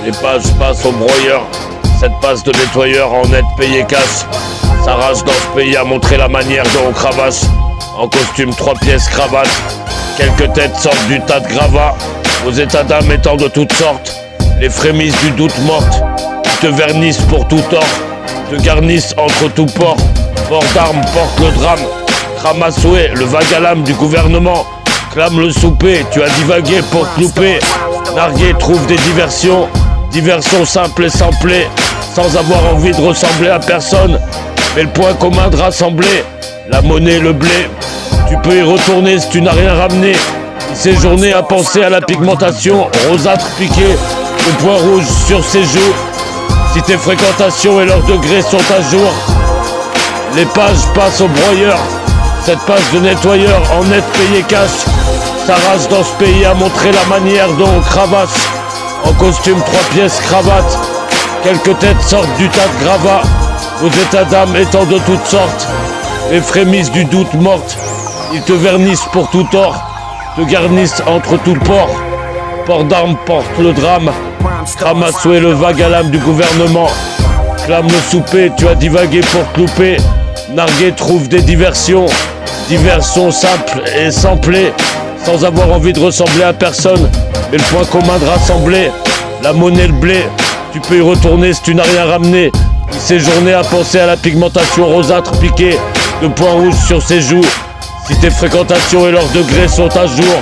Les pages passent au broyeur. Cette passe de nettoyeur en net payé cash. Sa rage dans ce pays a montré la manière dont on cravache. En costume 3 pièces cravate. Quelques têtes sortent du tas de gravats. Aux états d'âme étant de toutes sortes. Les frémisses du doute mortes. Te vernissent pour tout tort. Te garnissent entre tout port. Port d'armes porte le drame. Ramassoué, le vague à l'âme du gouvernement. Clame le souper, tu as divagué pour te louper. Narguer trouve des diversions. Diversions simples et samplées. Sans avoir envie de ressembler à personne. Mais le point commun de rassembler. La monnaie, le blé. Tu peux y retourner si tu n'as rien ramené. Il séjourné à penser à la pigmentation. Rosâtre piqué, le point rouge sur ses joues. Si tes fréquentations et leurs degrés sont à jour. Les pages passent au broyeur. Cette page de nettoyeur en net payé cash. Sa race dans ce pays a montré la manière dont on cravache. En costume 3 pièces cravate. Quelques têtes sortent du tas de gravats. Vos états d'âme étant de toutes sortes. Les frémisses du doute mortes. Ils te vernissent pour tout tort. Te garnissent entre tout le port. Port d'armes porte le drame. Ramassoué le vague à l'âme du gouvernement. Clame le souper, tu as divagué pour te louper. Narguer trouve des diversions. Diversions simples et samplées. Sans avoir envie de ressembler à personne. Mais le point commun de rassembler. La monnaie, le blé. Tu peux y retourner si tu n'as rien ramené. Il séjourné à penser à la pigmentation rosâtre piquée. De points rouges sur ses joues. Si tes fréquentations et leurs degrés sont à jour.